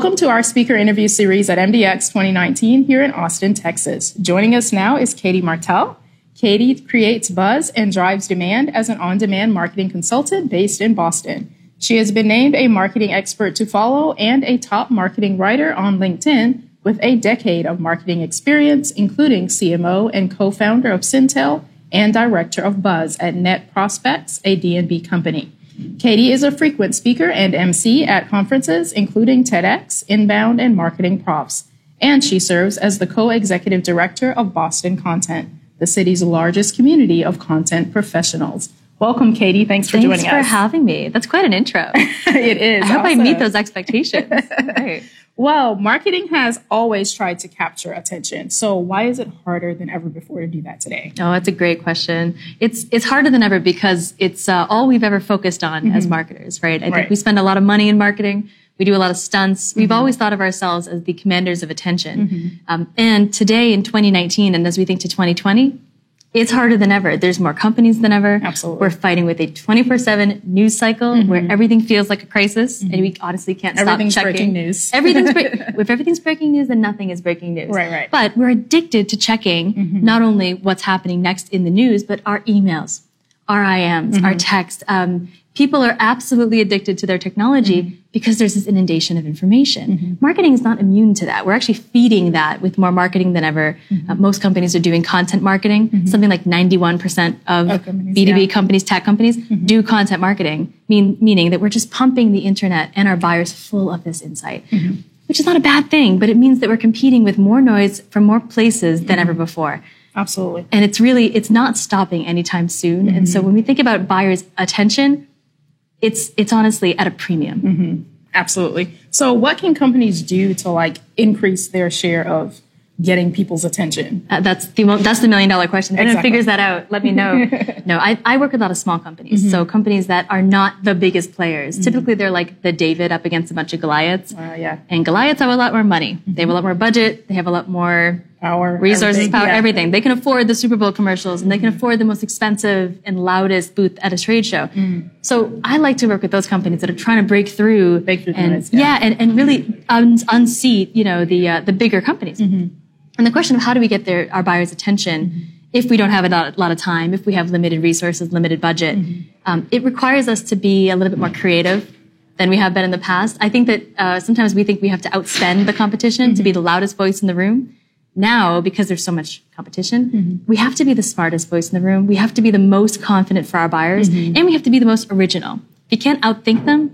Welcome to our speaker interview series at MDX 2019 here in Austin, Texas. Joining us now is Katie Martell. Katie creates buzz and drives demand as an on-demand marketing consultant based in Boston. She has been named a marketing expert to follow and a top marketing writer on LinkedIn with a decade of marketing experience, including CMO and co-founder of Syntel and director of buzz at Net Prospects, a D&B company. Katie is a frequent speaker and MC at conferences, including TEDx, Inbound, and Marketing Profs. And she serves as the co-executive director of Boston Content, the city's largest community of content professionals. Welcome, Katie. Thanks for joining us. Thanks for having me. That's quite an intro. It is. I hope I meet those expectations. Right. Well, marketing has always tried to capture attention. So why is it harder than ever before to do that today? Oh, that's a great question. It's harder than ever because it's all we've ever focused on as marketers, right? I think we spend a lot of money in marketing. We do a lot of stunts. We've always thought of ourselves as the commanders of attention. And today in 2019, and as we think to 2020, it's harder than ever. There's more companies than ever. Absolutely. We're fighting with a 24/7 news cycle where everything feels like a crisis, and we honestly can't stop checking. Everything's breaking news. If everything's breaking news, then nothing is breaking news. Right. But we're addicted to checking not only what's happening next in the news, but our emails, our IMs, our text. People are absolutely addicted to their technology because there's this inundation of information. Marketing is not immune to that. We're actually feeding that with more marketing than ever. Most companies are doing content marketing. Something like 91% of B2B companies, tech companies, do content marketing, meaning that we're just pumping the internet and our buyers full of this insight, which is not a bad thing, but it means that we're competing with more noise from more places than ever before. Absolutely. And it's not stopping anytime soon. And so when we think about buyers' attention, it's honestly at a premium. Absolutely. So what can companies do to increase their share of getting people's attention? That's the $1 million question. If anyone figures that out, let me know. No, I work with a lot of small companies. So companies that are not the biggest players. Typically they're like the David up against a bunch of Goliaths. And Goliaths have a lot more money. They have a lot more budget. They have a lot more power, resources, everything. They can afford the Super Bowl commercials and they can afford the most expensive and loudest booth at a trade show. So I like to work with those companies that are trying to break through and really unseat, the bigger companies. And the question of how do we get our buyers' attention if we don't have a lot of time, if we have limited resources, limited budget, it requires us to be a little bit more creative than we have been in the past. I think that sometimes we think we have to outspend the competition to be the loudest voice in the room. Now, because there's so much competition, we have to be the smartest voice in the room. We have to be the most confident for our buyers, and we have to be the most original. If you can't outthink them,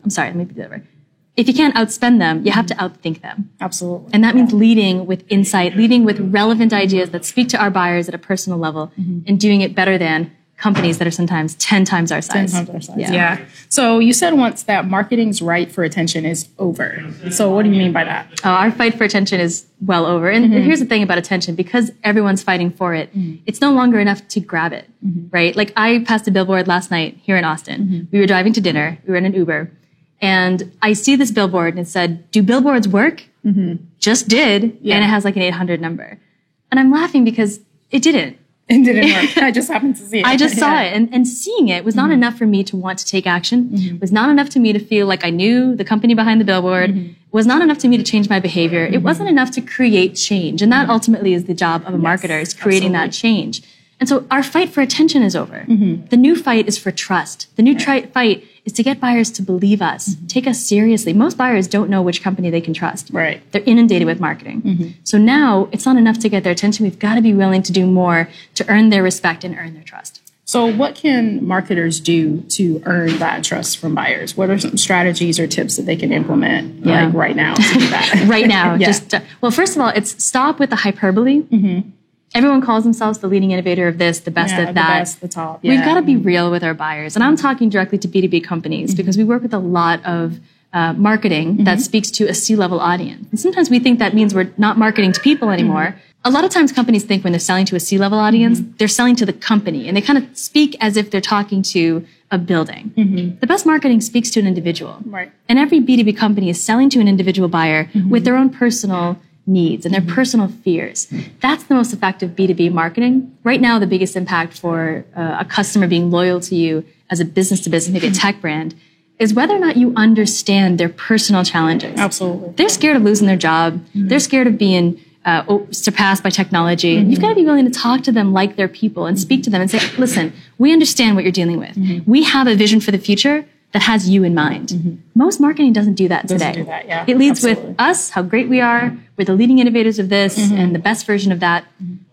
if you can't outspend them, you have to outthink them. Absolutely. And that means leading with insight, leading with relevant ideas that speak to our buyers at a personal level, and doing it better than companies that are sometimes 10 times our size. 10 times our size. Yeah. So you said once that marketing's right for attention is over. So what do you mean by that? Oh, our fight for attention is well over. And here's the thing about attention, because everyone's fighting for it, it's no longer enough to grab it, right? Like I passed a billboard last night here in Austin. We were driving to dinner. We were in an Uber. And I see this billboard and it said, "Do billboards work?" Just did. And it has like an 800 number. And I'm laughing because it didn't. It didn't work. I just happened to see it. I just saw it. And seeing it was not enough for me to want to take action. Was not enough to me to feel like I knew the company behind the billboard. Was not enough to me to change my behavior. It wasn't enough to create change. And that ultimately is the job of a marketer, is creating that change. And so our fight for attention is over. The new fight is for trust. The new fight is to get buyers to believe us, take us seriously. Most buyers don't know which company they can trust. Right. They're inundated with marketing. So now it's not enough to get their attention. We've got to be willing to do more to earn their respect and earn their trust. So what can marketers do to earn that trust from buyers? What are some strategies or tips that they can implement right now to do that? Right now. Well, first of all, it's stop with the hyperbole. Everyone calls themselves the leading innovator of this, the best at that. The best, the top. We've got to be real with our buyers. And I'm talking directly to B2B companies because we work with a lot of marketing that speaks to a C-level audience. And sometimes we think that means we're not marketing to people anymore. A lot of times companies think when they're selling to a C-level audience, they're selling to the company. And they kind of speak as if they're talking to a building. The best marketing speaks to an individual. Right. And every B2B company is selling to an individual buyer with their own personal needs and their personal fears. That's the most effective B2B marketing. Right now, the biggest impact for a customer being loyal to you as a business to business, maybe a tech brand, is whether or not you understand their personal challenges. Absolutely. They're scared of losing their job. They're scared of being surpassed by technology. You've got to be willing to talk to them like they're people and speak to them and say, listen, we understand what you're dealing with. We have a vision for the future that has you in mind. Most marketing doesn't do that today. It leads with us, how great we are. We're the leading innovators of this and the best version of that.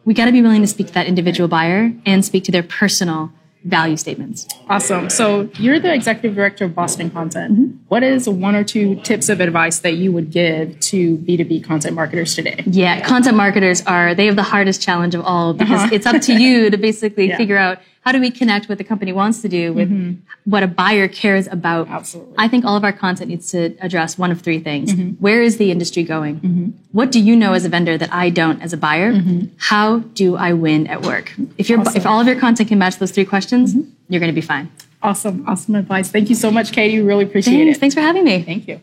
We got to be willing to speak to that individual buyer and speak to their personal value statements. Awesome. So you're the executive director of Boston Content. What is one or two tips of advice that you would give to B2B content marketers today? Yeah, content marketers they have the hardest challenge of all because it's up to you to basically figure out how do we connect what the company wants to do with what a buyer cares about. Absolutely. I think all of our content needs to address one of three things. Where is the industry going? What do you know as a vendor that I don't as a buyer? How do I win at work? If all of your content can match those three questions, you're going to be fine. Awesome. Awesome advice. Thank you so much, Katie. Really appreciate it. Thanks for having me. Thank you.